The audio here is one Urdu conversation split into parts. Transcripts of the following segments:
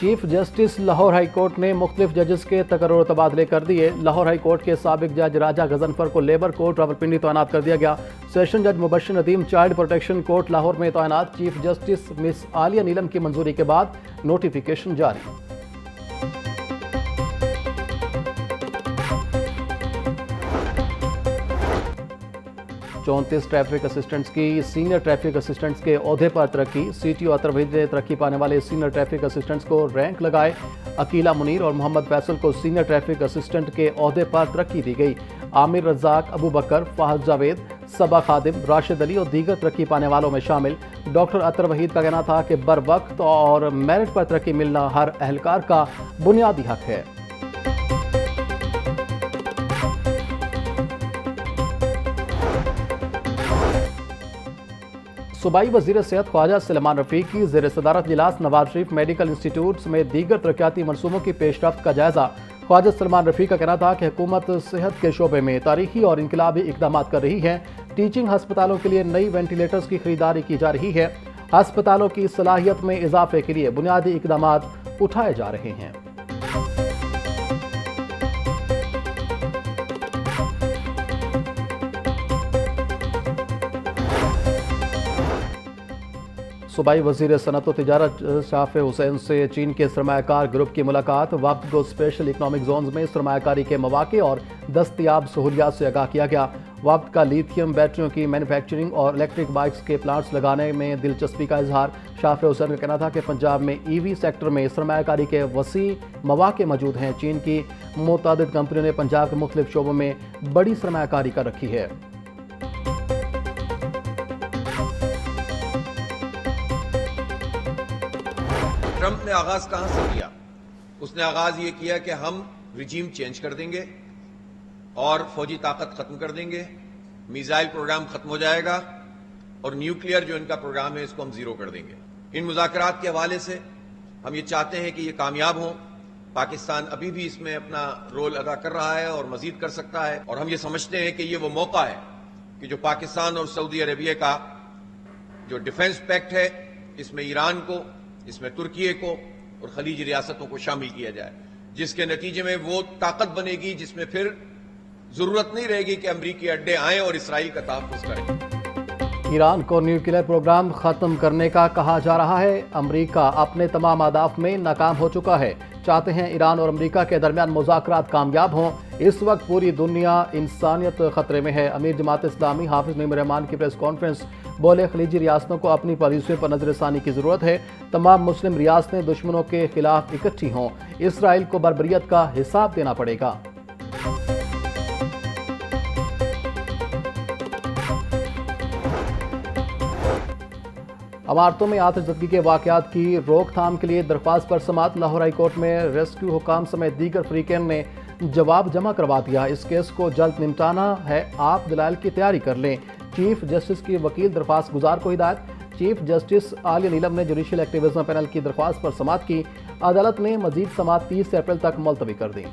Chief justice Lahore high court نے مختلف ججز کے تقرر و تبادلے کر دیے۔ لاہور ہائی کورٹ کے سابق جج راجہ غضنفر کو لیبر کورٹ راولپنڈی تعینات کر دیا گیا۔ سیشن جج Mubashir Nadeem child protection court Lahore میں تعینات۔ چیف جسٹس مس عالیہ نیلم کی منظوری کے بعد نوٹیفیکیشن جاری۔ چونتیس ٹریفک اسسٹنٹس کی سینئر ٹریفک اسسٹنٹس کے عہدے پر ترقی۔ سی ٹی او اطہر وحید نے ترقی پانے والے سینئر ٹریفک اسسٹنٹس کو رینک لگائے۔ عقیلہ منیر اور محمد فیصل کو سینئر ٹریفک اسسٹنٹ کے عہدے پر ترقی دی گئی۔ عامر رزاق، ابو بکر، فہد جاوید، صبا خادم، راشد علی اور دیگر ترقی پانے والوں میں شامل۔ ڈاکٹر اطہر وحید کا کہنا تھا کہ بر وقت اور میرٹ پر ترقی ملنا ہر اہلکار کا بنیادی حق ہے۔ صوبائی وزیر صحت خواجہ سلیمان رفیق کی زیر صدارت اجلاس نواز شریف میڈیکل انسٹیٹیوٹ میں دیگر ترقیاتی منصوبوں کی پیش رفت کا جائزہ۔ خواجہ سلیمان رفیق کا کہنا تھا کہ حکومت صحت کے شعبے میں تاریخی اور انقلابی اقدامات کر رہی ہے۔ ٹیچنگ ہسپتالوں کے لیے نئی وینٹیلیٹرز کی خریداری کی جا رہی ہے۔ ہسپتالوں کی صلاحیت میں اضافے کے لیے بنیادی اقدامات اٹھائے جا رہے ہیں۔ صوبائی وزیر صنعت و تجارت شافع حسین سے چین کے سرمایہ کار گروپ کی ملاقات۔ وفد کو اسپیشل اکنامک زونز میں سرمایہ کاری کے مواقع اور دستیاب سہولیات سے آگاہ کیا گیا۔ وفد کا لیتھیم بیٹریوں کی مینوفیکچرنگ اور الیکٹرک بائکس کے پلانٹس لگانے میں دلچسپی کا اظہار۔ شافع حسین کا کہنا تھا کہ پنجاب میں ای وی سیکٹر میں سرمایہ کاری کے وسیع مواقع موجود ہیں۔ چین کی متعدد کمپنیوں نے پنجاب کے مختلف شعبوں میں بڑی سرمایہ کاری کر رکھی ہے۔ ٹرمپ نے آغاز کہاں سے کیا؟ اس نے آغاز یہ کیا کہ ہم رجیم چینج کر دیں گے اور فوجی طاقت ختم کر دیں گے، میزائل پروگرام ختم ہو جائے گا اور نیوکلیئر جو ان کا پروگرام ہے اس کو ہم زیرو کر دیں گے۔ ان مذاکرات کے حوالے سے ہم یہ چاہتے ہیں کہ یہ کامیاب ہوں۔ پاکستان ابھی بھی اس میں اپنا رول ادا کر رہا ہے اور مزید کر سکتا ہے، اور ہم یہ سمجھتے ہیں کہ یہ وہ موقع ہے کہ جو پاکستان اور سعودی عربیہ کا جو ڈیفنس پیکٹ ہے، اس میں ایران کو، اس میں ترکیے کو اور خلیجی ریاستوں کو شامل کیا جائے، جس کے نتیجے میں وہ طاقت بنے گی جس میں پھر ضرورت نہیں رہے گی کہ امریکی اڈے آئیں اور اسرائیل کا تحفظ کریں۔ ایران کو نیوکلیئر پروگرام ختم کرنے کا کہا جا رہا ہے۔ امریکہ اپنے تمام اہداف میں ناکام ہو چکا ہے۔ چاہتے ہیں ایران اور امریکہ کے درمیان مذاکرات کامیاب ہوں۔ اس وقت پوری دنیا انسانیت خطرے میں ہے۔ امیر جماعت اسلامی حافظ نعیم الرحمان کی پریس کانفرنس، بولے خلیجی ریاستوں کو اپنی پالیسیوں پر نظر ثانی کی ضرورت ہے۔ تمام مسلم ریاستیں دشمنوں کے خلاف اکٹھی ہوں۔ اسرائیل کو بربریت کا حساب دینا پڑے گا۔ عمارتوں میں آتش زدگی کے واقعات کی روک تھام کے لیے درخواست پر سماعت۔ لاہور ہائی کورٹ میں ریسکیو حکام سمیت دیگر فریقین نے جواب جمع کروا دیا۔ اس کیس کو جلد نمٹانا ہے، آپ دلائل کی تیاری کر لیں۔ چیف جسٹس کی وکیل درخواست گزار کو ہدایت۔ چیف جسٹس عالیہ نیلم نے جوڈیشل ایکٹیویزم پینل کی درخواست پر سماعت کی۔ عدالت نے مزید سماعت 30 اپریل تک ملتوی کر دی۔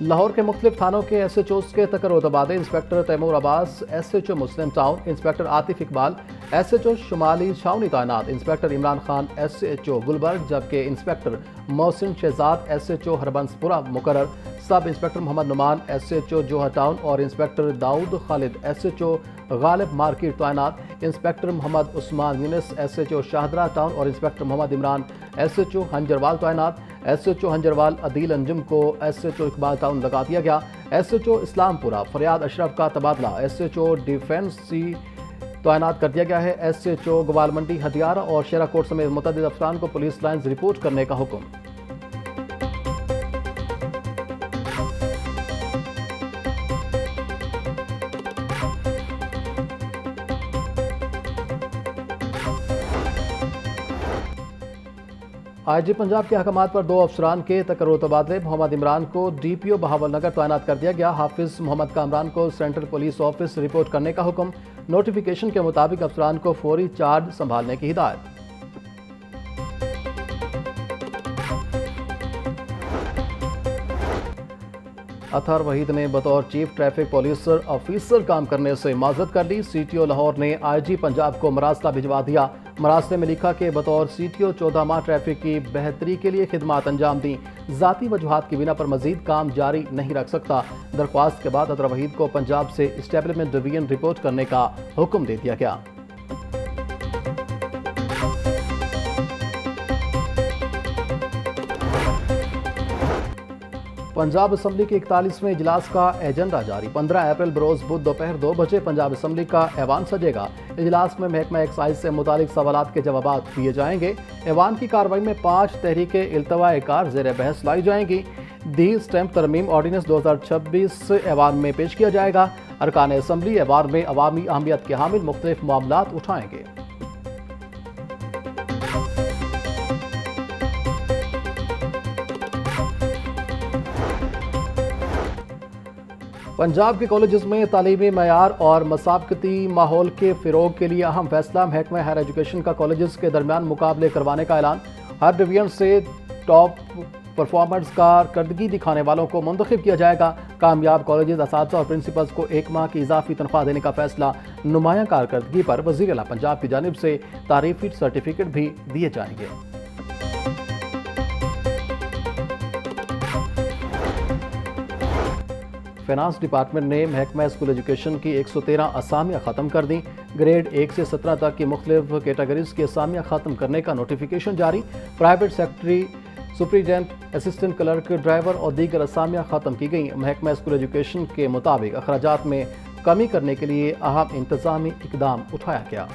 لاہور کے مختلف تھانوں کے ایس ایچ اوز کے تقرر و تبادلے۔ Inspector Taimoor Abbas S H O Muslim town, inspector Atif Iqbal S H O شمالی چھاونی تعینات، inspector Imran Khan S H O Gulberg, جبکہ inspector Mohsin Shahzad S H O Harbans Pura مقرر۔ Sub inspector Muhammad Noman S H O Johar town اور inspector Dawood Khalid S H O Ghalib market تعینات۔ Inspector Muhammad Usman Younis S H O Shahdara town اور inspector Muhammad Imran S H O Hanjarwal تعینات۔ S H O Hanjarwal Adeel Anjum کو S H O Iqbal Town لگا دیا گیا۔ ایس ایچ او اسلام پورہ فریاد اشرف کا تبادلہ ایس ایچ او ڈیفنس سی تعینات کر دیا گیا ہے۔ ایس ایچ او گوال منڈی ہدیارہ اور شیرہ کوٹ سمیت متعدد افسران کو پولیس لائنز رپورٹ کرنے کا حکم۔ آئی جی پنجاب کے احکامات پر 2 افسران کے تقرر و تبادلے۔ محمد عمران کو ڈی پی او بہاول نگر تعینات کر دیا گیا۔ حافظ محمد کامران کو سینٹرل پولیس آفس رپورٹ کرنے کا حکم۔ نوٹیفیکیشن کے مطابق افسران کو فوری چارج سنبھالنے کی ہدایت۔ اطہر وحید نے بطور چیف ٹریفک پولیس آفیسر کام کرنے سے معذرت کر لی۔ سی ٹی او لاہور نے آئی جی پنجاب کو مراسلہ بھجوا دیا۔ مراسلے میں لکھا کہ بطور سی ٹی او 14 ماہ ٹریفک کی بہتری کے لیے خدمات انجام دیں، ذاتی وجوہات کی بنا پر مزید کام جاری نہیں رکھ سکتا۔ درخواست کے بعد اطہر وحید کو پنجاب سے اسٹیبلمنٹ ڈویژن رپورٹ کرنے کا حکم دے دیا گیا۔ پنجاب اسمبلی کے 41ویں اجلاس کا ایجنڈا جاری۔ 15 اپریل بروز بدھ دوپہر 2 بجے پنجاب اسمبلی کا ایوان سجے گا۔ اجلاس میں محکمہ ایکسائز سے متعلق سوالات کے جوابات دیے جائیں گے۔ ایوان کی کارروائی میں 5 تحریکیں التواء کار زیر بحث لائی جائیں گی۔ دی اسٹیمپ ترمیم آرڈیننس 2026 ایوان میں پیش کیا جائے گا۔ ارکان اسمبلی ایوان میں عوامی اہمیت کے حامل مختلف معاملات اٹھائیں گے۔ پنجاب کے کالجز میں تعلیمی معیار اور مسابقتی ماحول کے فروغ کے لیے اہم فیصلہ۔ محکمہ ہائر ایجوکیشن کا کالجز کے درمیان مقابلے کروانے کا اعلان۔ ہر ڈویژن سے ٹاپ پرفارمرز کارکردگی دکھانے والوں کو منتخب کیا جائے گا۔ کامیاب کالجز اساتذہ اور پرنسپلز کو 1 ماہ کی اضافی تنخواہ دینے کا فیصلہ۔ نمایاں کارکردگی پر وزیر اعلیٰ پنجاب کی جانب سے تعریفی سرٹیفکیٹ بھی دیے جائیں گے۔ فائنانس ڈپارٹمنٹ نے محکمہ اسکول ایجوکیشن کی 113 اسامیاں ختم کر دیں۔ گریڈ 1 سے 17 تک کی مختلف کیٹیگریز کی اسامیاں ختم کرنے کا نوٹیفیکیشن جاری۔ Private secretary, superintendent, assistant clerk, driver اور دیگر اسامیاں ختم کی گئیں۔ محکمہ اسکول ایجوکیشن کے مطابق اخراجات میں کمی کرنے کے لیے اہم انتظامی اقدام اٹھایا گیا۔